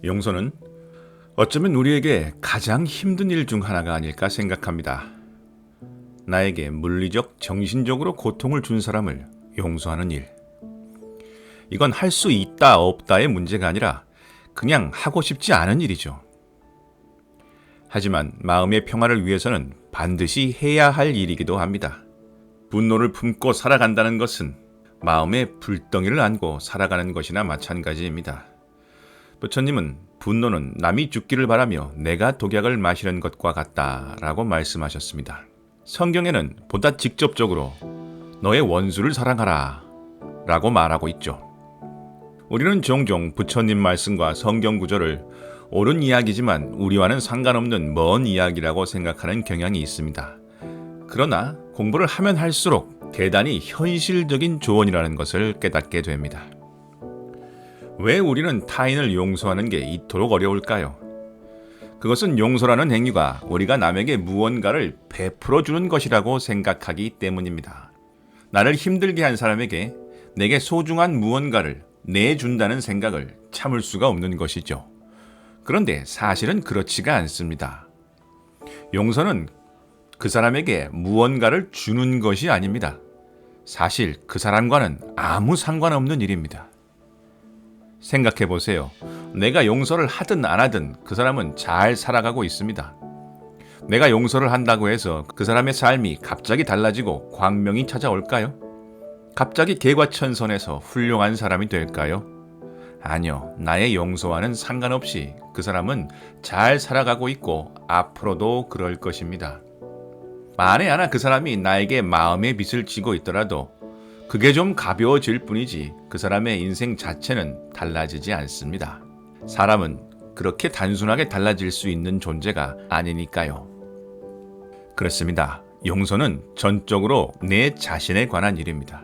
용서는 어쩌면 우리에게 가장 힘든 일 중 하나가 아닐까 생각합니다. 나에게 물리적, 정신적으로 고통을 준 사람을 용서하는 일. 이건 할 수 있다, 없다의 문제가 아니라 그냥 하고 싶지 않은 일이죠. 하지만 마음의 평화를 위해서는 반드시 해야 할 일이기도 합니다. 분노를 품고 살아간다는 것은 마음의 불덩이를 안고 살아가는 것이나 마찬가지입니다. 부처님은 분노는 남이 죽기를 바라며 내가 독약을 마시는 것과 같다라고 말씀하셨습니다. 성경에는 보다 직접적으로 너의 원수를 사랑하라 라고 말하고 있죠. 우리는 종종 부처님 말씀과 성경 구절을 옳은 이야기지만 우리와는 상관없는 먼 이야기라고 생각하는 경향이 있습니다. 그러나 공부를 하면 할수록 대단히 현실적인 조언이라는 것을 깨닫게 됩니다. 왜 우리는 타인을 용서하는 게 이토록 어려울까요? 그것은 용서라는 행위가 우리가 남에게 무언가를 베풀어 주는 것이라고 생각하기 때문입니다. 나를 힘들게 한 사람에게 내게 소중한 무언가를 내준다는 생각을 참을 수가 없는 것이죠. 그런데 사실은 그렇지가 않습니다. 용서는 그 사람에게 무언가를 주는 것이 아닙니다. 사실 그 사람과는 아무 상관없는 일입니다. 생각해 보세요. 내가 용서를 하든 안 하든 그 사람은 잘 살아가고 있습니다. 내가 용서를 한다고 해서 그 사람의 삶이 갑자기 달라지고 광명이 찾아올까요? 갑자기 개과천선해서 훌륭한 사람이 될까요? 아니요. 나의 용서와는 상관없이 그 사람은 잘 살아가고 있고 앞으로도 그럴 것입니다. 만에 하나 그 사람이 나에게 마음의 빚을 지고 있더라도 그게 좀 가벼워질 뿐이지 그 사람의 인생 자체는 달라지지 않습니다. 사람은 그렇게 단순하게 달라질 수 있는 존재가 아니니까요. 그렇습니다. 용서는 전적으로 내 자신에 관한 일입니다.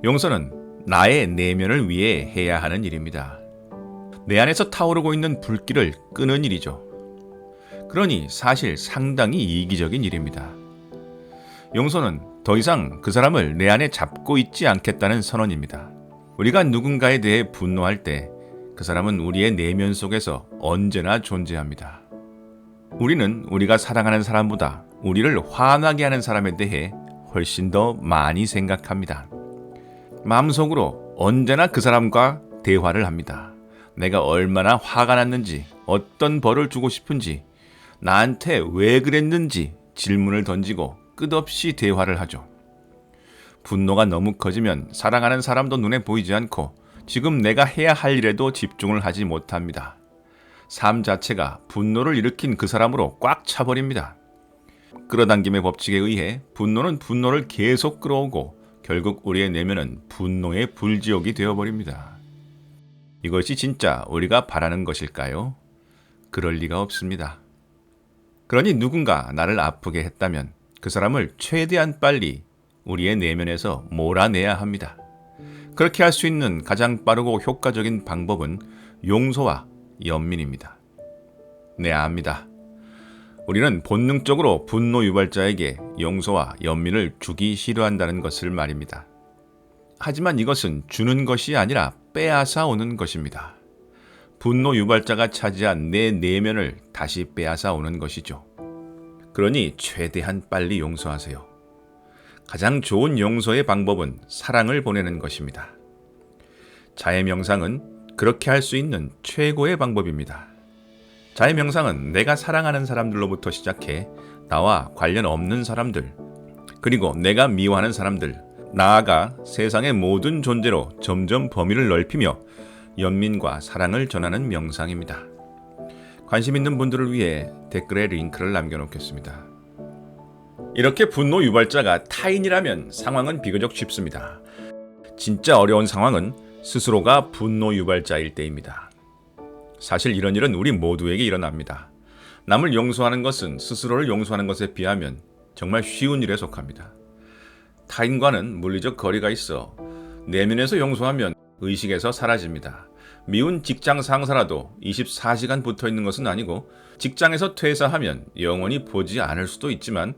용서는 나의 내면을 위해 해야 하는 일입니다. 내 안에서 타오르고 있는 불길을 끄는 일이죠. 그러니 사실 상당히 이기적인 일입니다. 용서는 더 이상 그 사람을 내 안에 잡고 있지 않겠다는 선언입니다. 우리가 누군가에 대해 분노할 때 그 사람은 우리의 내면 속에서 언제나 존재합니다. 우리는 우리가 사랑하는 사람보다 우리를 화나게 하는 사람에 대해 훨씬 더 많이 생각합니다. 마음속으로 언제나 그 사람과 대화를 합니다. 내가 얼마나 화가 났는지, 어떤 벌을 주고 싶은지, 나한테 왜 그랬는지 질문을 던지고 끝없이 대화를 하죠. 분노가 너무 커지면 사랑하는 사람도 눈에 보이지 않고 지금 내가 해야 할 일에도 집중을 하지 못합니다. 삶 자체가 분노를 일으킨 그 사람으로 꽉 차버립니다. 끌어당김의 법칙에 의해 분노는 분노를 계속 끌어오고 결국 우리의 내면은 분노의 불지옥이 되어버립니다. 이것이 진짜 우리가 바라는 것일까요? 그럴 리가 없습니다. 그러니 누군가 나를 아프게 했다면 그 사람을 최대한 빨리 우리의 내면에서 몰아내야 합니다. 그렇게 할 수 있는 가장 빠르고 효과적인 방법은 용서와 연민입니다. 네, 압니다. 우리는 본능적으로 분노 유발자에게 용서와 연민을 주기 싫어한다는 것을 말입니다. 하지만 이것은 주는 것이 아니라 빼앗아 오는 것입니다. 분노 유발자가 차지한 내 내면을 다시 빼앗아 오는 것이죠. 그러니 최대한 빨리 용서하세요. 가장 좋은 용서의 방법은 사랑을 보내는 것입니다. 자해 명상은 그렇게 할 수 있는 최고의 방법입니다. 자해 명상은 내가 사랑하는 사람들로부터 시작해 나와 관련 없는 사람들, 그리고 내가 미워하는 사람들, 나아가 세상의 모든 존재로 점점 범위를 넓히며 연민과 사랑을 전하는 명상입니다. 관심 있는 분들을 위해 댓글에 링크를 남겨놓겠습니다. 이렇게 분노 유발자가 타인이라면 상황은 비교적 쉽습니다. 진짜 어려운 상황은 스스로가 분노 유발자일 때입니다. 사실 이런 일은 우리 모두에게 일어납니다. 남을 용서하는 것은 스스로를 용서하는 것에 비하면 정말 쉬운 일에 속합니다. 타인과는 물리적 거리가 있어 내면에서 용서하면 의식에서 사라집니다. 미운 직장 상사라도 24시간 붙어 있는 것은 아니고 직장에서 퇴사하면 영원히 보지 않을 수도 있지만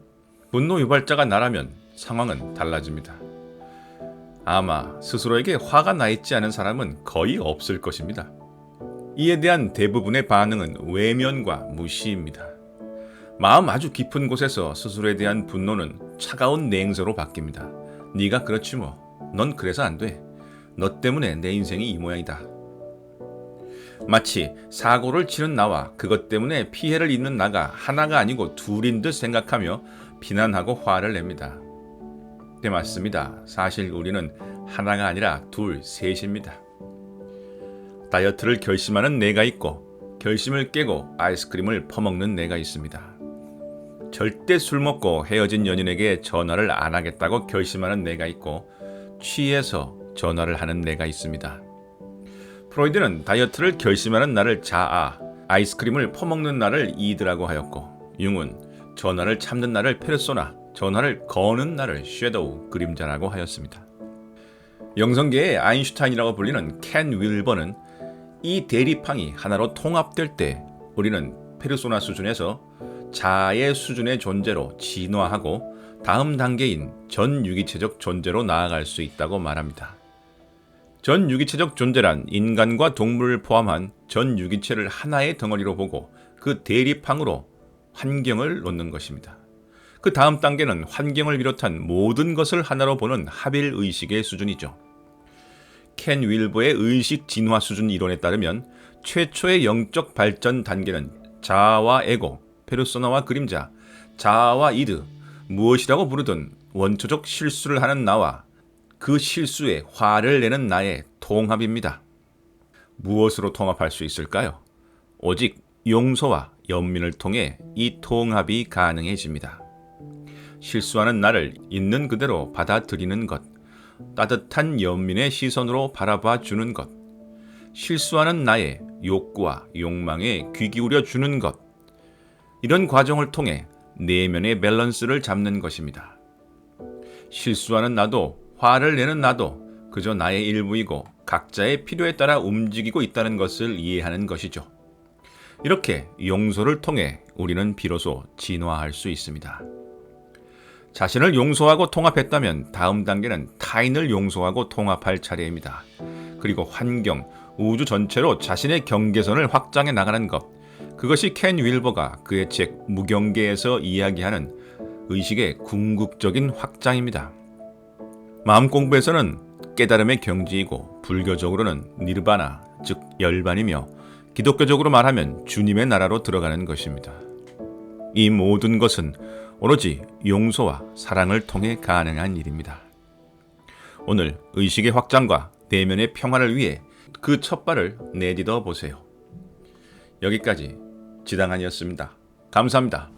분노 유발자가 나라면 상황은 달라집니다. 아마 스스로에게 화가 나 있지 않은 사람은 거의 없을 것입니다. 이에 대한 대부분의 반응은 외면과 무시입니다. 마음 아주 깊은 곳에서 스스로에 대한 분노는 차가운 냉소로 바뀝니다. 네가 그렇지 뭐. 넌 그래서 안 돼. 너 때문에 내 인생이 이 모양이다. 마치 사고를 치는 나와 그것 때문에 피해를 입는 나가 하나가 아니고 둘인 듯 생각하며 비난하고 화를 냅니다. 네, 맞습니다. 사실 우리는 하나가 아니라 둘, 셋입니다. 다이어트를 결심하는 내가 있고 결심을 깨고 아이스크림을 퍼먹는 내가 있습니다. 절대 술 먹고 헤어진 연인에게 전화를 안 하겠다고 결심하는 내가 있고 취해서 전화를 하는 내가 있습니다. 프로이드는 다이어트를 결심하는 나를 자아, 아이스크림을 퍼먹는 나를 이드라고 하였고 융은 전화를 참는 나를 페르소나, 전화를 거는 나를 섀도우, 그림자라고 하였습니다. 영성계의 아인슈타인이라고 불리는 켄 윌버는 이 대립항이 하나로 통합될 때 우리는 페르소나 수준에서 자아의 수준의 존재로 진화하고 다음 단계인 전유기체적 존재로 나아갈 수 있다고 말합니다. 전유기체적 존재란 인간과 동물을 포함한 전유기체를 하나의 덩어리로 보고 그 대립항으로 환경을 놓는 것입니다. 그 다음 단계는 환경을 비롯한 모든 것을 하나로 보는 하빌의식의 수준이죠. 켄 윌버의 의식 진화 수준 이론에 따르면 최초의 영적 발전 단계는 자아와 에고, 페르소나와 그림자, 자아와 이드, 무엇이라고 부르든 원초적 실수를 하는 나와 그 실수에 화를 내는 나의 통합입니다. 무엇으로 통합할 수 있을까요? 오직 용서와 연민을 통해 이 통합이 가능해집니다. 실수하는 나를 있는 그대로 받아들이는 것, 따뜻한 연민의 시선으로 바라봐 주는 것, 실수하는 나의 욕구와 욕망에 귀 기울여 주는 것, 이런 과정을 통해 내면의 밸런스를 잡는 것입니다. 실수하는 나도 화를 내는 나도 그저 나의 일부이고 각자의 필요에 따라 움직이고 있다는 것을 이해하는 것이죠. 이렇게 용서를 통해 우리는 비로소 진화할 수 있습니다. 자신을 용서하고 통합했다면 다음 단계는 타인을 용서하고 통합할 차례입니다. 그리고 환경, 우주 전체로 자신의 경계선을 확장해 나가는 것, 그것이 켄 윌버가 그의 책 무경계에서 이야기하는 의식의 궁극적인 확장입니다. 마음 공부에서는 깨달음의 경지이고 불교적으로는 니르바나, 즉 열반이며 기독교적으로 말하면 주님의 나라로 들어가는 것입니다. 이 모든 것은 오로지 용서와 사랑을 통해 가능한 일입니다. 오늘 의식의 확장과 내면의 평화를 위해 그 첫 발을 내딛어 보세요. 여기까지 지당한이었습니다. 감사합니다.